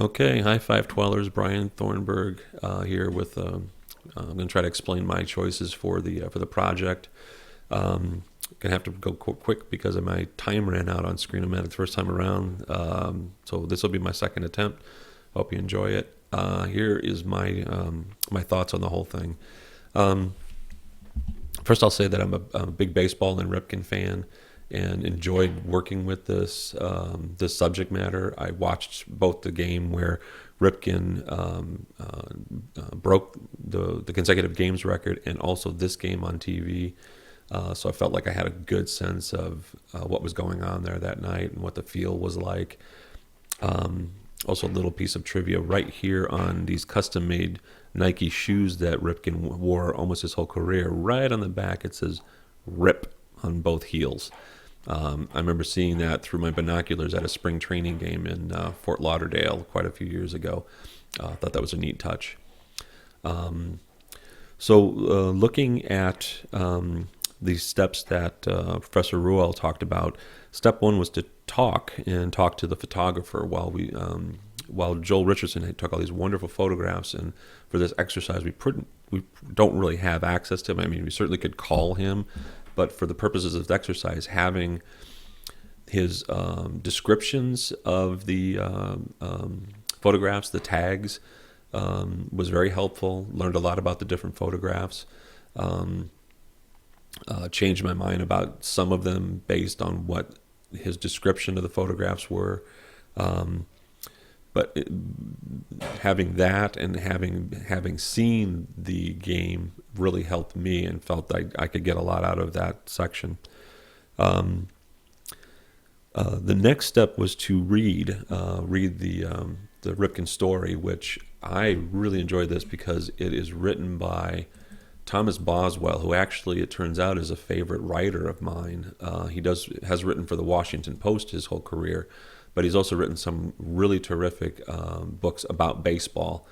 Okay, hi Five Twellers, Brian Thornburg here with. I'm going to try to explain my choices for the project. Gonna have to go quick because of my time ran out on Screenomatic the first time around. So this will be my second attempt. Hope you enjoy it. Here is my thoughts on the whole thing. First, I'll say that I'm a big baseball and Ripken fan, and enjoyed working with this subject matter. I watched both the game where Ripken broke the consecutive games record, and also this game on TV. So I felt like I had a good sense of what was going on there that night and what the field was like. Also, a little piece of trivia right here on these custom-made Nike shoes that Ripken wore almost his whole career. Right on the back, it says "Rip" on both heels. I remember seeing that through my binoculars at a spring training game in Fort Lauderdale quite a few years ago. Thought that was a neat touch. Looking at the steps that Professor Ruel talked about, step one was to talk to the photographer while Joel Richardson had took all these wonderful photographs. And for this exercise, we don't really have access to him. I mean, we certainly could call him, but for the purposes of the exercise, having his descriptions of the photographs, the tags, was very helpful. Learned a lot about the different photographs. Changed my mind about some of them based on what his description of the photographs were. Having that and having seen the game really helped me, and felt I could get a lot out of that section. The next step was to read the Ripken story, which I really enjoyed this because it is written by Thomas Boswell, who actually, it turns out, is a favorite writer of mine. He has written for the Washington Post his whole career, but he's also written some really terrific books about baseball.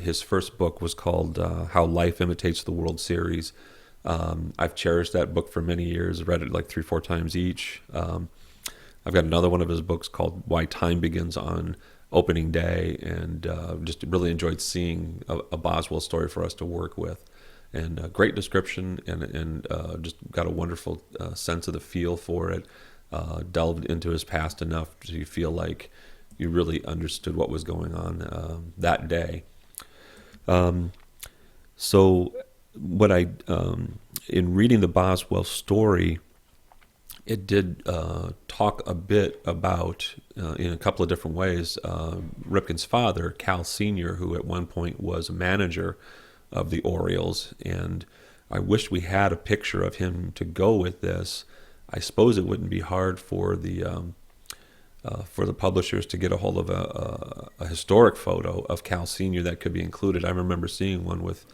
His first book was called How Life Imitates the World Series. I've cherished that book for many years, read it like 3-4 times each. I've got another one of his books called Why Time Begins on Opening Day, and just really enjoyed seeing a Boswell story for us to work with. And a great description, and just got a wonderful sense of the feel for it. Delved into his past enough to feel like you really understood what was going on that day. In reading the Boswell story, it did talk a bit about, in a couple of different ways, Ripken's father, Cal Sr., who at one point was a manager of the Orioles, and I wish we had a picture of him to go with this. I suppose it wouldn't be hard for the publishers to get a hold of a historic photo of Cal Sr. that could be included. I remember seeing one with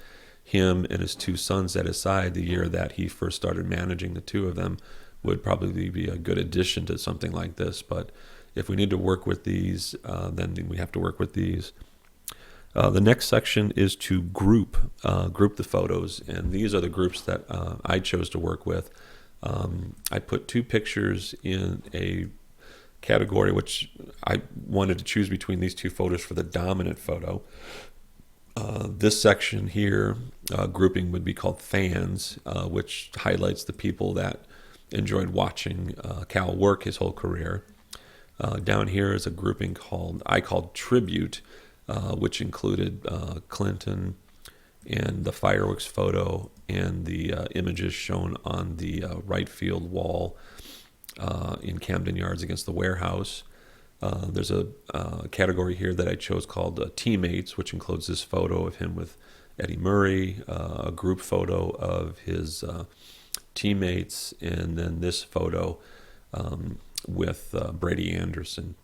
him and his two sons at his side the year that he first started managing. The two of them would probably be a good addition to something like this. But if we need to work with these, then we have to work with these. The next section is to group the photos, and these are the groups that I chose to work with. I put two pictures in a category, which I wanted to choose between these two photos for the dominant photo. This section here, grouping, would be called fans, which highlights the people that enjoyed watching Cal work his whole career. Down here is a grouping I called tribute, which included Clinton and the fireworks photo and the images shown on the right field wall in Camden Yards against the Warehouse. There's a category here that I chose called teammates, which includes this photo of him with Eddie Murray, a group photo of his teammates, and then this photo with Brady Anderson.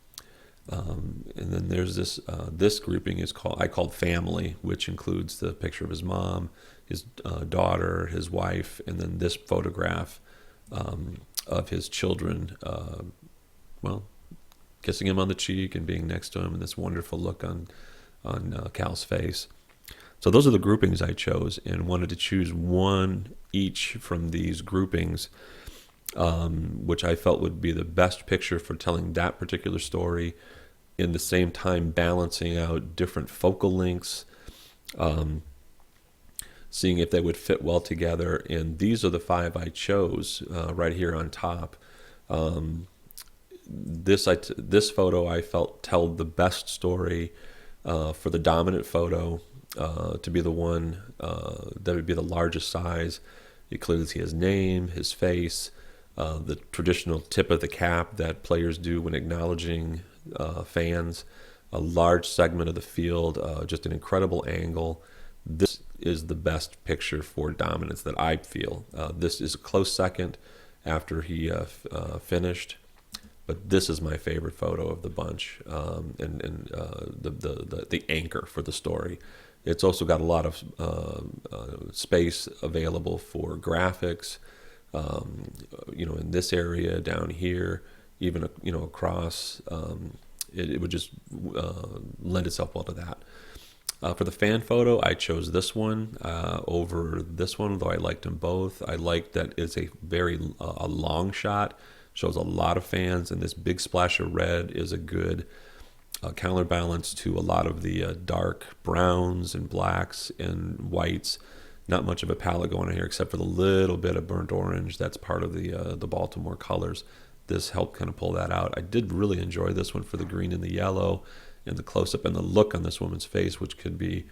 And then there's this grouping I called family, which includes the picture of his mom, his daughter, his wife, and then this photograph of his children, kissing him on the cheek and being next to him, and this wonderful look on Cal's face. So those are the groupings I chose, and wanted to choose one each from these groupings, which I felt would be the best picture for telling that particular story, in the same time balancing out different focal lengths, seeing if they would fit well together. And these are the 5 I chose right here on top. This photo I felt told the best story for the dominant photo to be the one that would be the largest size. You clearly see his name, his face, the traditional tip of the cap that players do when acknowledging fans, a large segment of the field, just an incredible angle. This is the best picture for dominance that I feel. This is a close second after he finished, but this is my favorite photo of the bunch, and the anchor for the story. It's also got a lot of space available for graphics, in this area, down here, even across. It would just lend itself well to that. For the fan photo, I chose this one over this one, though I liked them both. I liked that it's a very a long shot, shows a lot of fans, and this big splash of red is a good counterbalance to a lot of the dark browns and blacks and whites. Not much of a palette going on here, except for the little bit of burnt orange that's part of the Baltimore colors. This helped kind of pull that out. I did really enjoy this one for the green and the yellow, and the close-up and the look on this woman's face, which could be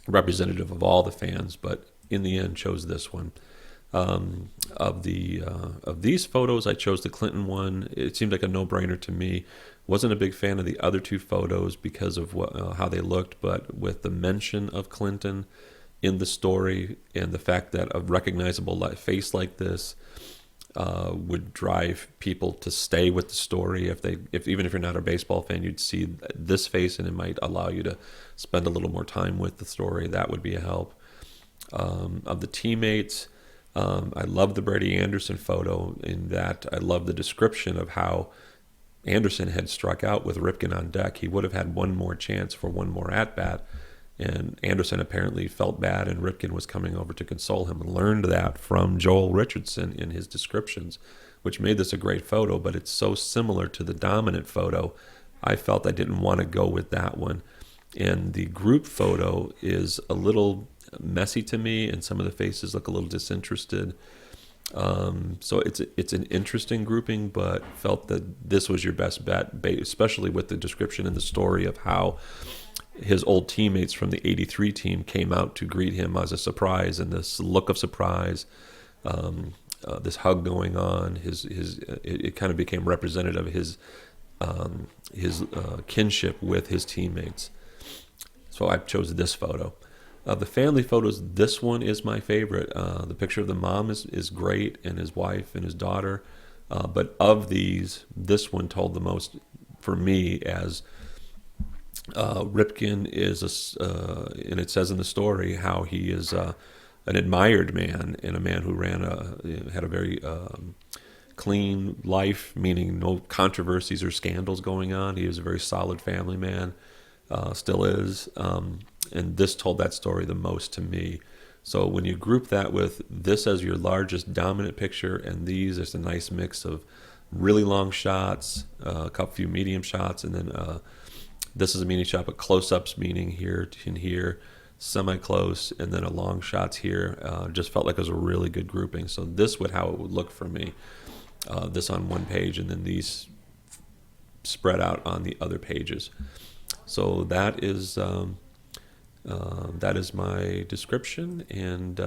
representative of all the fans, but in the end chose this one. Of these photos, I chose the Clinton one. It seemed like a no-brainer to me. Wasn't a big fan of the other 2 photos because of how they looked, but with the mention of Clinton in the story and the fact that a recognizable face like this would drive people to stay with the story. Even if you're not a baseball fan, you'd see this face, and it might allow you to spend a little more time with the story. That would be a help. Of the teammates, I love the Brady Anderson photo in that I love the description of how Anderson had struck out with Ripken on deck. He would have had one more chance for one more at-bat, and Anderson apparently felt bad, and Ripken was coming over to console him, and learned that from Joel Richardson in his descriptions, which made this a great photo, but it's so similar to the dominant photo, I felt I didn't want to go with that one. And the group photo is a little messy to me, and some of the faces look a little disinterested. So it's an interesting grouping, but felt that this was your best bet, especially with the description and the story of how his old teammates from the '83 team came out to greet him as a surprise, and this look of surprise, this hug going on. It kind of became representative of his kinship with his teammates. So I chose this photo. The family photos, this one is my favorite. The picture of the mom is great, and his wife and his daughter. But of these, this one told the most for me, as Ripken is, and it says in the story how he is an admired man, and a man who had a very clean life, meaning no controversies or scandals going on. He was a very solid family man, still is. And this told that story the most to me. So when you group that with this as your largest dominant picture, and these, there's a nice mix of really long shots, a couple few medium shots, and then this is a medium shot, but close-ups, meaning here and here, semi-close, and then a long shots here. Just felt like it was a really good grouping. So this would how it would look for me. This on one page, and then these spread out on the other pages. So that is my description, and